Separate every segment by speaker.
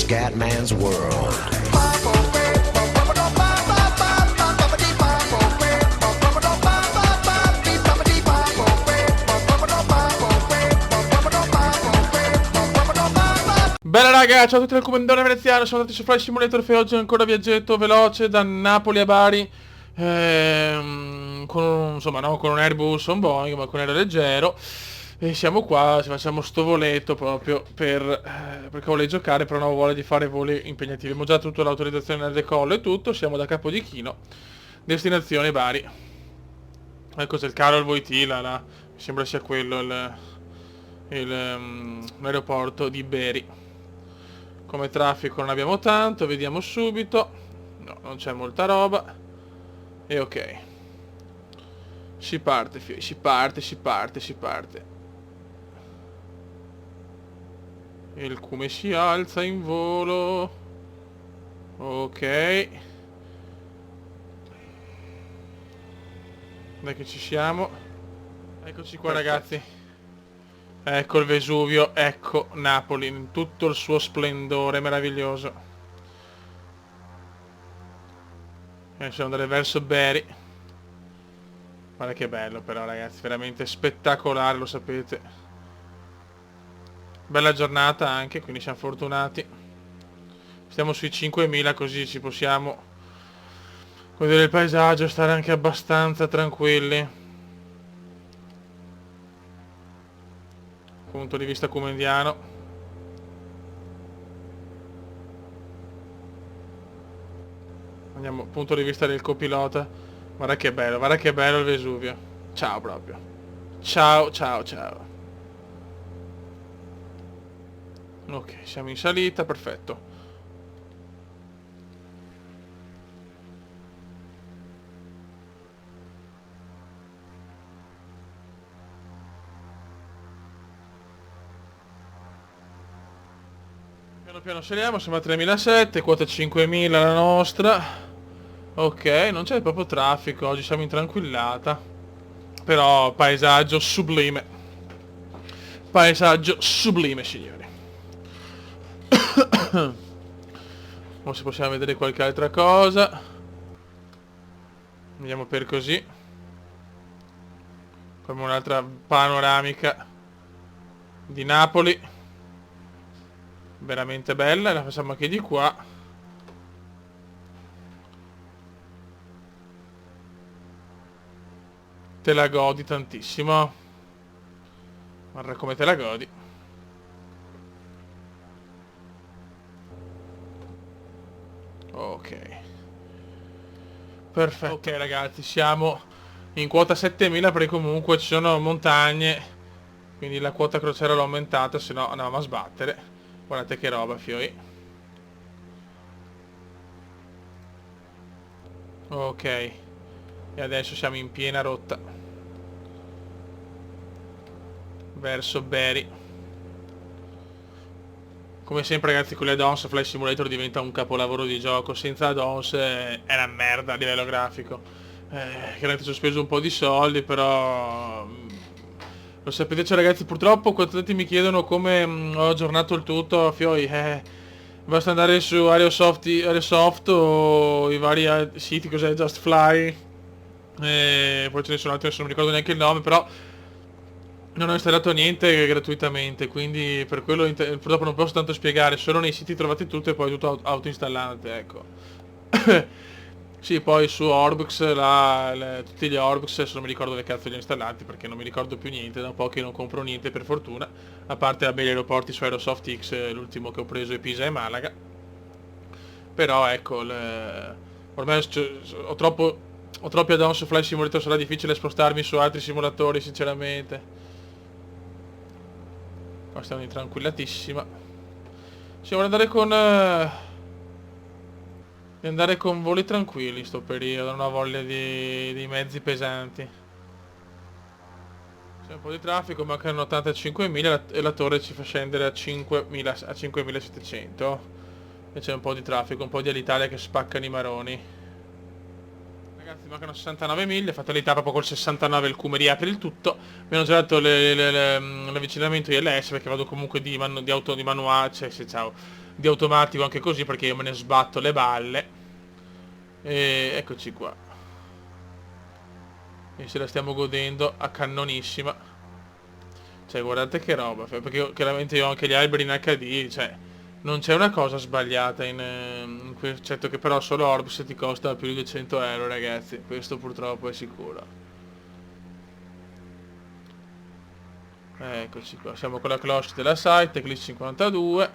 Speaker 1: Scatman's World.
Speaker 2: Bella raga, ciao a tutti dal Comandone Veneziano, siamo andati su Flight Simulator e oggi ancora viaggetto veloce da Napoli a Bari insomma non con un Airbus o un Boeing, ma con un aereo leggero. E siamo qua, ci facciamo sto voletto proprio perché volevo giocare, però non ho voglia di fare voli impegnativi. Abbiamo già tutto l'autorizzazione al decollo e tutto, siamo da Capodichino, destinazione Bari. Ecco, c'è il caro al Voitila, là, mi sembra sia quello l'aeroporto di Bari. Come traffico non abbiamo tanto, vediamo subito. No, non c'è molta roba. E ok. Si parte, si parte. Il cume si alza in volo. Ok. Dai che ci siamo. Eccoci qua ragazzi. Ecco il Vesuvio, ecco Napoli in tutto il suo splendore meraviglioso. E siamo andati verso Bari. Guarda che bello però ragazzi, veramente spettacolare, lo sapete. Bella giornata anche, quindi siamo fortunati. Stiamo sui 5.000 così ci possiamo godere il paesaggio, stare anche abbastanza tranquilli. Punto di vista comendiano. Andiamo punto di vista del copilota. Guarda che bello il Vesuvio. Ciao proprio. Ciao. Ok, siamo in salita, perfetto. Piano saliamo, siamo a 3.700, quota 5.000 la nostra. Ok, non c'è proprio traffico, oggi siamo in tranquillata. Però paesaggio sublime. Paesaggio sublime, signori. O se possiamo vedere qualche altra cosa. Andiamo per così. Come un'altra panoramica di Napoli. Veramente bella, la facciamo anche di qua. Te la godi tantissimo. Guarda come te la godi. Ok. Perfetto. Ok ragazzi, siamo in quota 7.000 perché comunque ci sono montagne. Quindi la quota crociera l'ho aumentata, se no andavamo a sbattere. Guardate che roba, fioi. Ok. E adesso siamo in piena rotta. Verso Bari. Come sempre ragazzi con le add-ons Flight Simulator diventa un capolavoro di gioco. Senza add-ons è una merda a livello grafico. Chiaramente ci ho speso un po' di soldi, però... Lo sapete, cioè ragazzi, purtroppo quando tutti mi chiedono come ho aggiornato il tutto, fioi, basta andare su Aerosoft o i vari siti, cos'è, Just Fly, poi ce ne sono altri, adesso non mi ricordo neanche il nome, però non ho installato niente gratuitamente, quindi per quello purtroppo non posso tanto spiegare, solo nei siti trovate tutto e poi tutto autoinstallante, ecco. Sì, poi su Orbx, tutti gli Orbx, adesso non mi ricordo le cazzo li ho installati perché non mi ricordo più niente, da un po' che non compro niente per fortuna, a parte gli aeroporti su Aerosoft X, l'ultimo che ho preso è Pisa e Malaga. Però ecco, ormai ho troppi add-on su Flight Simulator, sarà difficile spostarmi su altri simulatori sinceramente. Qua stiamo in tranquillatissima. Sì, vuole andare con voli tranquilli in sto periodo, non ho voglia di mezzi pesanti. C'è un po' di traffico, mancano 85.000 e la torre ci fa scendere a 5.700. E c'è un po' di traffico, un po' di Alitalia che spaccano i maroni. Ragazzi, mancano 69 miglia, fatalità proprio col 69 il cume riapre il tutto. Mi hanno già dato l'avvicinamento ILS perché vado comunque di manuale, cioè sì, ciao. di automatico anche così, perché io me ne sbatto le balle. E eccoci qua. E se la stiamo godendo a cannonissima. Cioè guardate che roba, perché chiaramente io ho anche gli alberi in HD, cioè non c'è una cosa sbagliata in questo, certo che però solo Orbs ti costa più di 200 euro ragazzi, questo purtroppo è sicuro. Eccoci qua, siamo con la cloche della site, Eclipse 52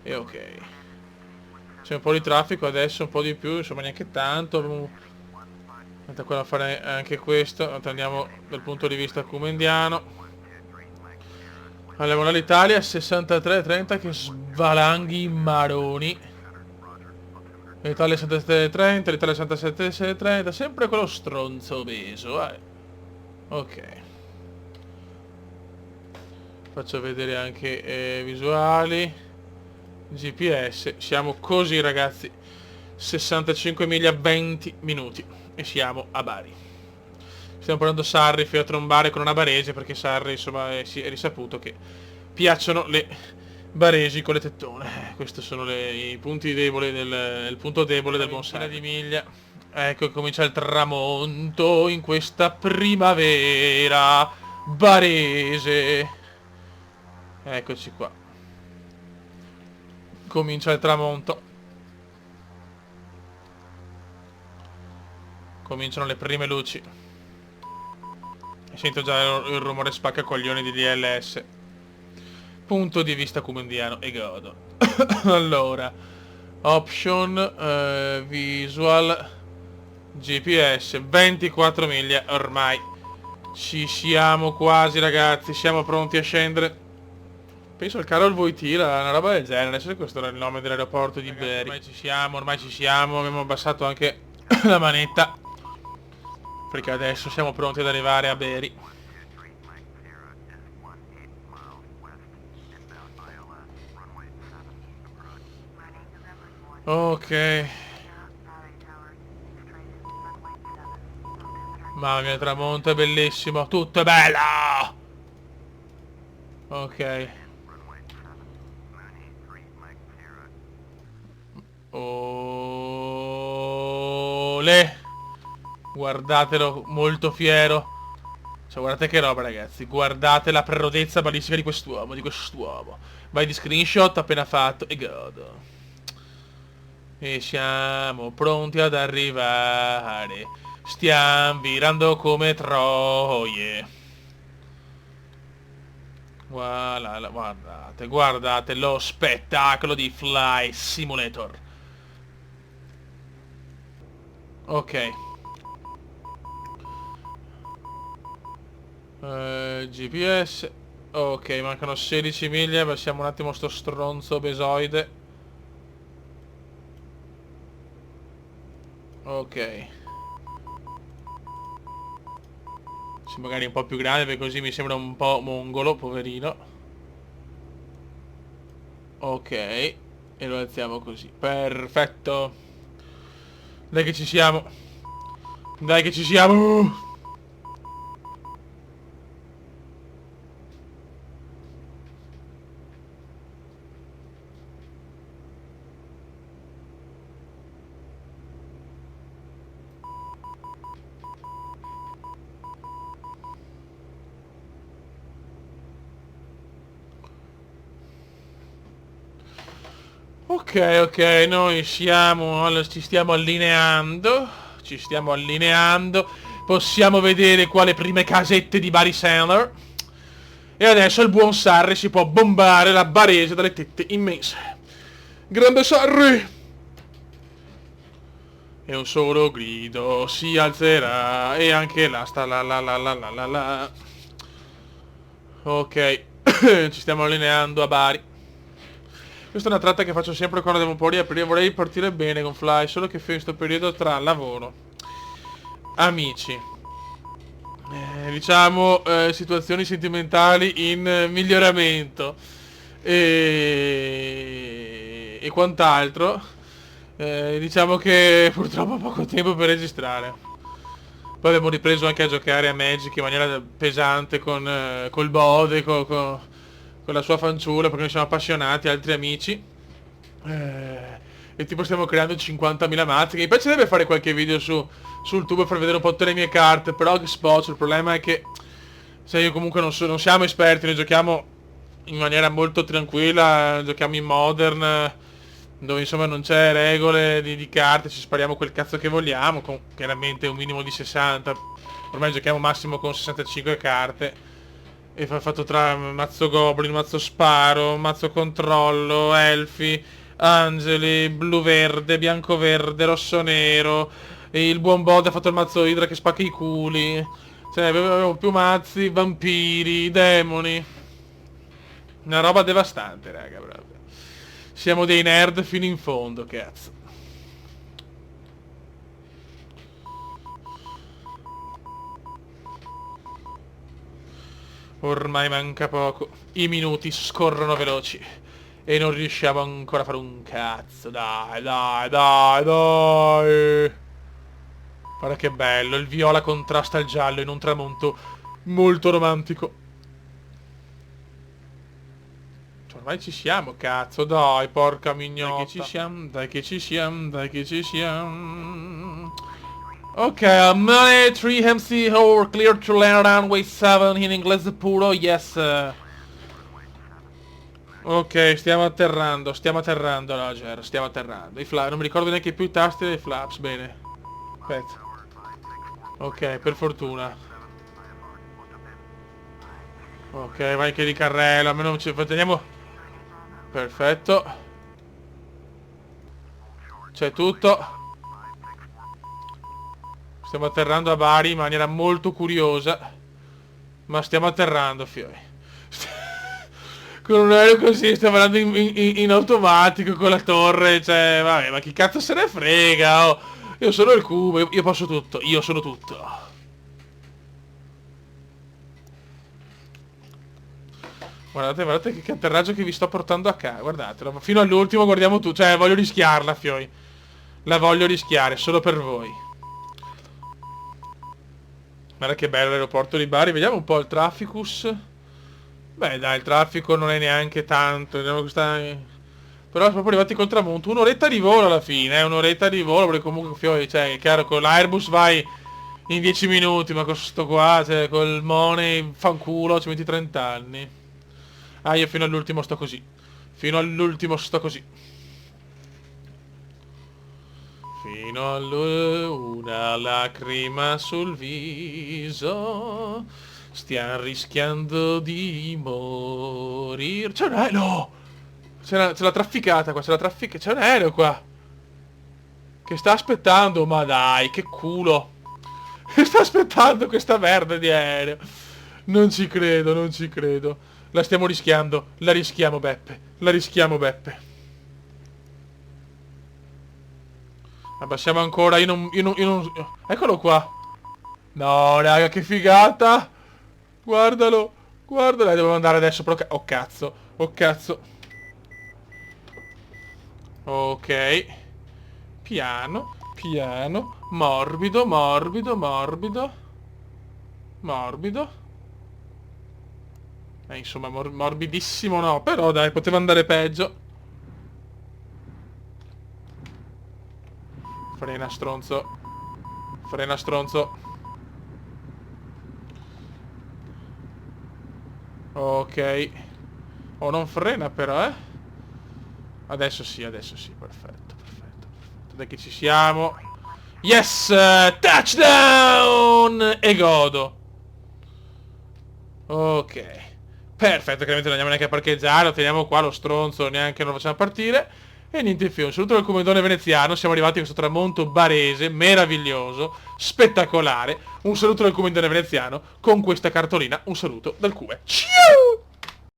Speaker 2: e ok. C'è un po' di traffico adesso, un po' di più, insomma neanche tanto. Andiamo ancora a fare anche questo, andiamo dal punto di vista cumendiano. Allora, l'Italia 63,30 che svalanghi i maroni. L'Italia 67,30, l'Italia 67,30, sempre quello stronzo obeso, ok. Faccio vedere anche visuali. GPS, siamo così ragazzi. 65 miglia 20 minuti e siamo a Bari. Stiamo portando Sarri fino a trombare con una barese perché Sarri insomma è risaputo che piacciono le baresi con le tettone. Questi sono i punti deboli il punto debole del buon Sarri di miglia. Ecco comincia il tramonto in questa primavera barese. Eccoci qua. Comincia il tramonto. Cominciano le prime luci. Sento già il rumore spaccacoglioni di DLS. Punto di vista cumendiano e godo. Allora, option, visual, GPS, 24 miglia ormai. Ci siamo quasi ragazzi, siamo pronti a scendere. Penso al Carol Wojtyla, una roba del genere, se questo era il nome dell'aeroporto di Bari. Ormai ci siamo, abbiamo abbassato anche la manetta. Perché adesso siamo pronti ad arrivare a Bari. Ok. Mamma mia, il tramonto è bellissimo, tutto è bello! Ok. Olè! Guardatelo, molto fiero. Cioè, guardate che roba, ragazzi. Guardate la prerodezza balistica di quest'uomo, Vai di screenshot appena fatto e godo. E siamo pronti ad arrivare. Stiamo virando come troie. Guardate, guardate lo spettacolo di Fly Simulator. Ok. GPS. Ok, mancano 16 miglia. Passiamo un attimo sto stronzo besoide. Ok. Sì, magari un po' più grande perché così mi sembra un po' mongolo, poverino. Ok. E lo alziamo così. Perfetto. Dai che ci siamo. Dai che ci siamo. Ok, noi ci stiamo allineando. Ci stiamo allineando. Possiamo vedere qua le prime casette di Bari Sandler. E adesso il buon Sarri si può bombare la barese dalle tette immense. Grande Sarri! E un solo grido si alzerà. E anche là sta la. Ok. Ci stiamo allineando a Bari. Questa è una tratta che faccio sempre quando devo un po' riaprire. Vorrei partire bene con Fly, solo che in questo periodo tra lavoro, amici, diciamo situazioni sentimentali in miglioramento e quant'altro, diciamo che purtroppo ho poco tempo per registrare. Poi abbiamo ripreso anche a giocare a Magic in maniera pesante col Bode, con la sua fanciulla, perché noi siamo appassionati, altri amici. E tipo stiamo creando 50.000 mazze. Mi piacerebbe fare qualche video sul tubo per far vedere un po' tutte le mie carte. Però che spot, il problema è che se io comunque non siamo esperti, noi giochiamo in maniera molto tranquilla, giochiamo in Modern, dove insomma non c'è regole di carte, ci spariamo quel cazzo che vogliamo, con chiaramente un minimo di 60. Ormai giochiamo massimo con 65 carte. E fatto tra mazzo goblin, mazzo sparo, mazzo controllo, elfi, angeli, blu-verde, bianco-verde, rosso-nero. E il buon Bod ha fatto il mazzo idra che spacca i culi. Cioè, avevo più mazzi, vampiri, demoni. Una roba devastante, raga, proprio. Siamo dei nerd fino in fondo, cazzo. Ormai manca poco. I minuti scorrono veloci. E non riusciamo ancora a fare un cazzo. Dai, dai, dai, dai. Guarda che bello. Il viola contrasta il giallo in un tramonto molto romantico. Cioè, ormai ci siamo, cazzo. Dai, porca mignotta. Dai che ci siamo, dai che ci siamo, dai che ci siamo. Ok, money 3 MC over clear to land runway 7 in inglese puro, yes. Ok, stiamo atterrando, Roger, stiamo atterrando. Non mi ricordo neanche più i tasti dei flaps, bene. Aspetta. Ok, per fortuna. Ok, vai che di carrello, almeno non ci teniamo. Perfetto. C'è tutto. Stiamo atterrando a Bari in maniera molto curiosa. Ma stiamo atterrando, fioi. Con un aereo così, stiamo andando in automatico con la torre. Cioè, vabbè, ma chi cazzo se ne frega, oh. Io sono il cubo, io posso tutto. Io sono tutto. Guardate che atterraggio che vi sto portando a casa. Guardatelo. Fino all'ultimo guardiamo tu. Cioè, voglio rischiarla, fioi. La voglio rischiare, solo per voi. Guarda che bello l'aeroporto di Bari. Vediamo un po' il trafficus. Beh dai, il traffico non è neanche tanto. Vediamo questa. Però siamo proprio arrivati col tramonto. Un'oretta di volo alla fine, un'oretta di volo. Perché comunque fiori, cioè, è chiaro, con l'Airbus vai in 10 minuti. Ma con sto qua, cioè, col Money, fanculo, ci metti 30 anni. Ah, io fino all'ultimo sto così. Fino all'ultimo sto così. Fino una lacrima sul viso. Stiamo rischiando di morire. C'è un aereo! No! C'è la trafficata qua, c'è un aereo qua. Che sta aspettando, ma dai, che culo. Sta aspettando questa merda di aereo. Non ci credo, non ci credo. La stiamo rischiando. La rischiamo, Beppe. La rischiamo, Beppe. Abbassiamo ancora, io non. Eccolo qua. No, raga, che figata. Guardalo. Guardalo, devo andare adesso, però. Oh, cazzo. Oh, cazzo. Ok. Piano, piano. Morbido, morbido, morbido. Morbido. Insomma, morbidissimo no. Però, dai, poteva andare peggio. Frena, stronzo. Frena, stronzo. Ok. Oh, non frena però, eh. Adesso sì, perfetto, perfetto, perfetto. Dai che ci siamo. Yes! Touchdown! E godo. Ok. Perfetto, chiaramente non andiamo neanche a parcheggiare, lo teniamo qua, lo stronzo, neanche non lo facciamo partire. E niente più, un saluto dal comodone veneziano, siamo arrivati a questo tramonto barese, meraviglioso, spettacolare. Un saluto dal comodone veneziano, con questa cartolina, un saluto dal Cube. Ciao!